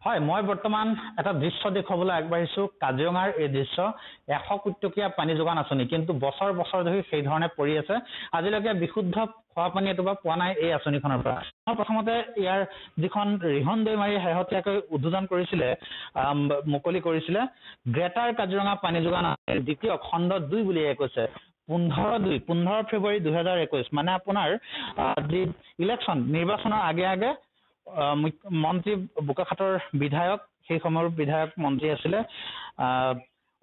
হয়, মই বৰ্তমান এটা দৃশ্য দেখুৱাবলৈ আগবাঢ়িছো। কাজিৰঙাৰ এই দৃশ্য 100 কোটি টকীয়া পানী যোগান আঁচনি, কিন্তু বছৰ বছৰ ধৰি সেই ধৰণে পৰি আছে। আজিলৈকে বিশুদ্ধ খোৱা পানী এটোপা পোৱা নাই এই আঁচনিখনৰ পৰা। প্ৰথমতে ইয়াৰ যিখন ৰিহন দৈমাৰী শেহতীয়াকৈ উদ্বোধন কৰিছিলে, মুকলি কৰিছিলে, গ্ৰেটাৰ কাজিৰঙা পানী যোগান দ্বিতীয় খণ্ড 2 বুলি কৈছে। 15 ফেব্ৰুৱাৰী 2021, মানে আপোনাৰ যি ইলেকশ্যন নিৰ্বাচনৰ আগে আগে মন্ত্ৰী বোকাখাটৰ বিধায়ক, সেই সময়ৰ বিধায়ক মন্ত্ৰী আছিলে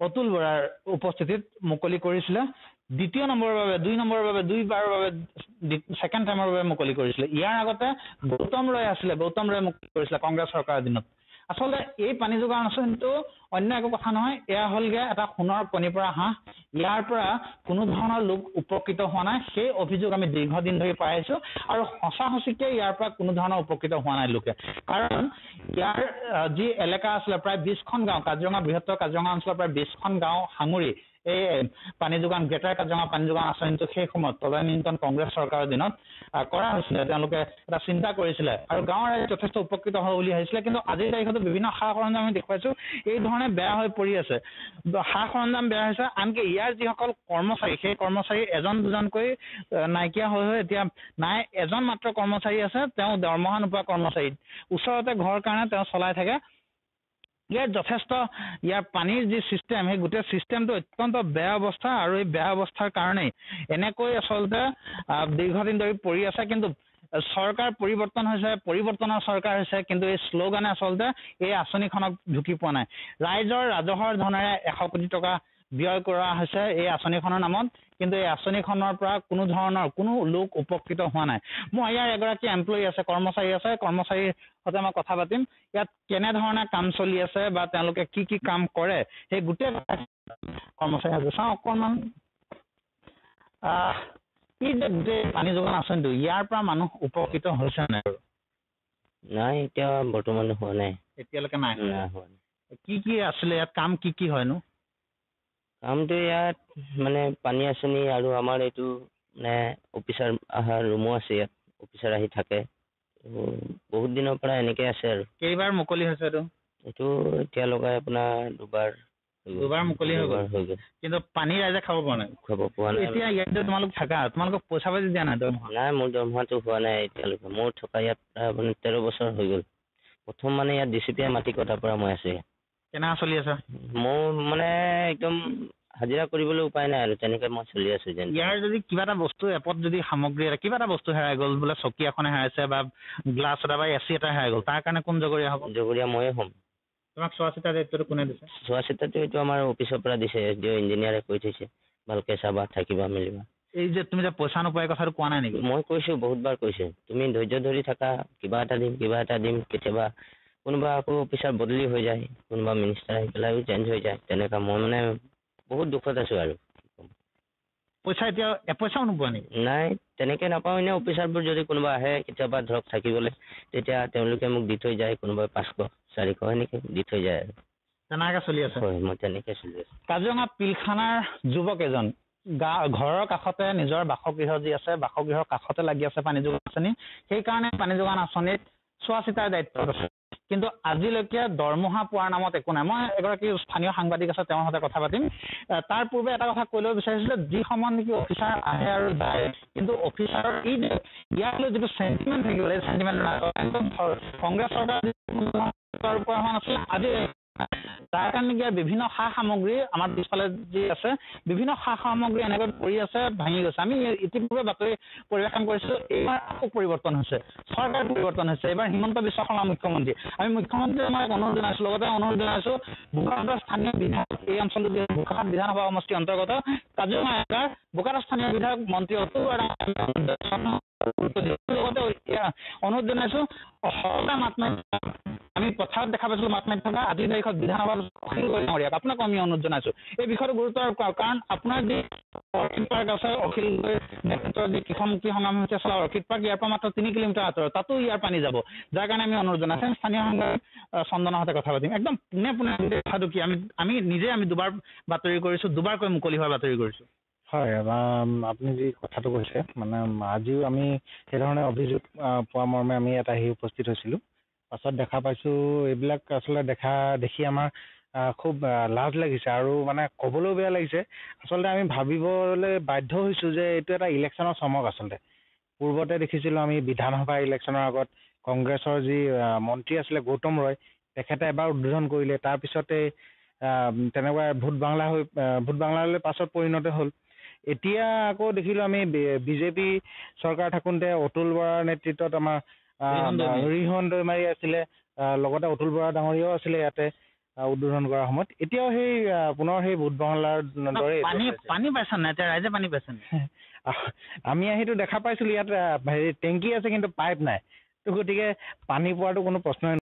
অতুল বৰাৰ উপস্থিতিত মুকলি কৰিছিলে। দ্বিতীয় নম্বৰৰ বাবে, 2 নম্বৰৰ বাবে, 2 বাৰৰ বাবে, ছেকেণ্ড টাইমৰ বাবে মুকলি কৰিছিলে। ইয়াৰ আগতে গৌতম ৰয় আছিলে, গৌতম ৰয়ে মুকলি কৰিছিলে কংগ্ৰেছ চৰকাৰৰ দিনত। আচলতে এই পানী যোগান আঁচনিটো অন্য একো কথা নহয়, এয়া হ'লগে এটা সোণৰ কণীৰ পৰা হাঁহ। ইয়াৰ পৰা কোনো ধৰণৰ লোক উপকৃত হোৱা নাই, সেই অভিযোগ আমি দীৰ্ঘদিন ধৰি পাই আহিছো। আৰু সঁচা সঁচিকে ইয়াৰ পৰা কোনো ধৰণৰ উপকৃত হোৱা নাই লোকে। কাৰণ ইয়াৰ যি এলেকা আছিলে প্ৰায় 20খন গাঁও, কাজিৰঙা বৃহত্তৰ কাজিৰঙা অঞ্চলৰ প্ৰায় 20খন গাঁও সাঙুৰি এই পানী যোগান, গ্ৰেটাৰ কাজিৰঙা পানী যোগান আঁচনিটো সেই সময়ত তদানীন্তন কংগ্ৰেছ চৰকাৰৰ দিনত কৰা হৈছিলে। তেওঁলোকে এটা চিন্তা কৰিছিলে আৰু গাঁৱৰ ৰাইজ যথেষ্ট উপকৃত হ'ব বুলি ভাবিছিলে। কিন্তু আজিৰ তাৰিখতো বিভিন্ন সা সৰঞ্জাম আমি দেখুৱাইছো এই ধৰণে বেয়া হৈ পৰি আছে। সা সৰঞ্জাম বেয়া হৈছে, আনকি ইয়াৰ যিসকল কৰ্মচাৰী, সেই কৰ্মচাৰী এজন দুজনকৈ নাইকিয়া হৈ এতিয়া নাই। এজন মাত্ৰ কৰ্মচাৰী আছে, তেওঁ দৰমহা নোপোৱা কৰ্মচাৰী, ওচৰতে ঘৰ কাৰণে তেওঁ চলাই থাকে। ইয়াৰ যথেষ্ট, ইয়াৰ পানীৰ যি ছিষ্টেম, সেই গোটেই ছিষ্টেমটো অত্যন্ত বেয়া অৱস্থা। আৰু এই বেয়া অৱস্থাৰ কাৰণেই এনেকৈ আচলতে দীৰ্ঘদিন ধৰি পৰি আছে। কিন্তু চৰকাৰ পৰিৱৰ্তন হৈছে, পৰিৱৰ্তনৰ চৰকাৰ হৈছে, কিন্তু এই শ্লোগানে আচলতে এই আঁচনিখনক ঢুকি পোৱা নাই। ৰাইজৰ ৰাজহৰ ধনেৰে 100 কোটি টকা ব্যয় কৰা হৈছে এই আঁচনিখনৰ নামত, কিন্তু এই আঁচনিখনৰ পৰা কোনো ধৰণৰ কোনো লোক উপকৃত হোৱা নাই। মই ইয়াৰ এগৰাকী এমপ্লয়ী আছে, কৰ্মচাৰী আছে, কৰ্মচাৰীৰ সৈতে মই কথা পাতিম। ইয়াত কেনেধৰণে কাম চলি আছে বা তেওঁলোকে কি কি কাম কৰে, সেই গোটেই কৰ্মচাৰী আছে। চাওঁ অকণমান এই যে পানী যোগান আঁচনিটো, ইয়াৰ পৰা মানুহ উপকৃত হৈছে নাই বাৰু? নাই, এতিয়া বৰ্তমান হোৱা নাই, এতিয়ালৈকে নাই। হোৱা নাই। কি কি আছিলে ইয়াত, কাম কি কি হয়নো? কামটো ইয়াত মানে পানী আঁচনি আৰু আমাৰ এইটো মানে অফিচাৰ অহা ৰুমো আছে। ইয়াত অফিচাৰ আহি থাকে। বহুত দিনৰ পৰা এনেকে আছে। আৰু কেইবাৰ মুকলি হৈছে এইটো এতিয়া লগাই আপোনাৰ দুবাৰ মুকলি হৈ গ'ল, কিন্তু পানী ৰাইজে খাব পৰা নাই। এতিয়া ইয়াত তোমালোক থাকা, তোমালোকক পইচা পাতি দিয়া নাই? নাই, মোৰ দৰমহাটো হোৱা নাই এতিয়ালৈকে। মোৰ থকা ইয়াত মানে 13 বছৰ হৈ গ'ল। প্ৰথম মানে ইয়াত ডিচিপিয়ে মাটি কটাৰ পৰা মই আছো। কেনেকুৱা চলি আছে? মোৰ মানে একদম হাজিৰা কৰিবলৈ উপায় নাই আৰু তেনেকে মই চলি আছো। যেন ইয়াৰ যদি কিবা এটা বস্তু, এপত যদি সামগ্ৰী এটা, কিবা এটা বস্তু হেৰাই গ'ল, বোলে চকী এখনে হেৰাইছে বা গ্লাছ এটা বা এচি এটা হেৰাই গ'ল, তাৰ কাৰণে কোন জগৰীয়া হ'ব? জগৰীয়া ময়ে হ'ম। তোমাক চোৱা চিতা দায়িত্বটো কোনে দিছে? চোৱা চিতাটো এইটো আমাৰ অফিচৰ পৰা দিছে। SDO ইঞ্জিনিয়াৰে কৈ থৈছে, ভালকে চাবা, থাকিবা, মেলিবা। এই যে তুমি যে পইচা নোপোৱাৰ কথাটো কোৱা নাই নেকি? মই কৈছো, বহুতবাৰ কৈছো, তুমি ধৈৰ্য ধৰি থাকা, কিবা এটা দিম, কিবা এটা দিম। কেতিয়াবা কোনোবা আকৌ অফিচাৰ বদলি হৈ যায়, কোনোবা মিনিষ্টাৰ আহি পেলাইও চেঞ্জ হৈ যায়, তেনেকা। মই মানে বহুত দুখত আছো। আৰু পইচা এতিয়া এপইচাও নোপোৱা নেকি? নাই, তেনেকে নাপাওঁ। এনে অফিচাৰবোৰ যদি কোনোবা আহে কেতিয়াবা ধৰক থাকিবলৈ, তেতিয়া তেওঁলোকে মোক দি থৈ যায়। কোনোবাই 500, 400 এনেকে দি থৈ যায়। আৰু তেনেকে চলি আছে? হয়, মই তেনেকে চলি আছো। কাজিৰঙা পিলখানাৰ যুৱক এজন ঘৰৰ কাষতে, নিজৰ বাসগৃহ যি আছে, বাসগৃহৰ কাষতে লাগি আছে পানী যোগান আঁচনি। সেইকাৰণে পানী যোগান আঁচনিত চোৱা চিতাৰ দায়িত্ব আছে। কিন্তু আজিলৈকে দৰমহা পোৱাৰ নামত একো নাই। মই এগৰাকী স্থানীয় সাংবাদিক আছে, তেওঁৰ সৈতে কথা পাতিম। তাৰ পূৰ্বে এটা কথা কৈ ল'ব বিচাৰিছিলো, যি সময়ত নেকি অফিচাৰ আহে আৰু যায়, কিন্তু অফিচাৰৰ এই ইয়ালৈ যিটো চেণ্টিমেণ্ট থাকিব, এই চেণ্টিমেণ্ট কংগ্ৰেছ চৰকাৰ পৰা হোৱা নাছিলে। আজি তাৰ কাৰণে কি বিভিন্ন সা সামগ্ৰী আমাৰ পিছফালে যি আছে, বিভিন্ন সা সামগ্ৰী এনেকৈ পৰি আছে, ভাঙি গৈছে। আমি ইতিপূৰ্বে বাতৰি পৰিৱেশন কৰিছো। এইবাৰ আকৌ পৰিৱৰ্তন হৈছে, চৰকাৰ পৰিৱৰ্তন হৈছে। এইবাৰ হিমন্ত বিশ্ব শৰ্মা মুখ্যমন্ত্ৰী। আমি মুখ্যমন্ত্ৰীক আমাক অনুৰোধ জনাইছো, লগতে অনুৰোধ জনাইছো বোকাখাটৰ স্থানীয় বিধায়ক, এই অঞ্চলটো বোকাখাট বিধানসভা সমষ্টিৰ অন্তৰ্গত কাজিৰঙা এলেকাৰ বোকাখাটৰ স্থানীয় বিধায়ক মন্ত্ৰী অতুল বৰা লগতে অনুৰোধ জনাইছো সৰকা মাত মাতি, আমি পথাৰত দেখা পাইছিলো মাত মাতি থকা, আজিৰ তাৰিখত বিধানসভাত অখিল গগৈ আপোনাক আমি অনুৰোধ জনাইছো এই বিষয়টো গুৰুত্ব, কাৰণ আপোনাৰ যি অৰ্কিড পাৰ্ক আছে, অখিল গগৈ নেতৃত্বৰ যি কৃষক মুক্তি সংগ্ৰাম সমিতিয়ে চলা অৰ্কিড পাৰ্ক, ইয়াৰ পৰা মাত্ৰ 3 কিলোমিটাৰ আঁতৰত, তাতো ইয়াৰ পানী যাব, যাৰ কাৰণে আমি অনুৰোধ জনাইছো। স্থানীয় সাংবাদিক চন্দনৰ সৈতে কথা পাতিম। একদম পোনে পোনে কথাটো কি, আমি নিজে দুবাৰ বাতৰি কৰিছো, দুবাৰকৈ মুকলি হোৱাৰ বাতৰি কৰিছো। হয়, আপুনি যি কথাটো কৈছে, মানে আজিও আমি সেইধৰণে অভিযোগ পোৱা মৰ্মে আমি ইয়াত আহি উপস্থিত হৈছিলোঁ। পাছত দেখা পাইছোঁ এইবিলাক আচলতে দেখি আমাৰ খুব লাজ লাগিছে আৰু মানে ক'বলৈও বেয়া লাগিছে। আচলতে আমি ভাবিবলৈ বাধ্য হৈছোঁ যে এইটো এটা ইলেকশ্যনৰ চমক। আচলতে পূৰ্বতে দেখিছিলোঁ আমি বিধানসভা ইলেকশ্যনৰ আগত কংগ্ৰেছৰ যি মন্ত্ৰী আছিলে গৌতম ৰয়, তেখেতে এবাৰ উদ্বোধন কৰিলে, তাৰপিছতে তেনেকুৱা ভোট বাংলালৈ পাছত পৰিণত হ'ল। এতিয়া আকৌ দেখিলোঁ আমি বিজেপি চৰকাৰ থাকোঁতে অতুল বৰাৰ নেতৃত্বত আমাৰ ৰিহন দৈমাৰী আছিলে, লগতে অতুল বৰা ডাঙৰীয়াও আছিলে ইয়াতে উদ্বোধন কৰাৰ সময়ত। এতিয়াও সেই পুনৰ সেই ভোট বাংলাৰ দৰে পানী পাইছে নাই? এতিয়া ৰাইজে পানী পাইছে নাই? আমি আহিতো দেখা পাইছিলোঁ ইয়াত হেৰি টেংকি আছে কিন্তু পাইপ নাই, গতিকে পানী পোৱাটো কোনো প্ৰশ্নই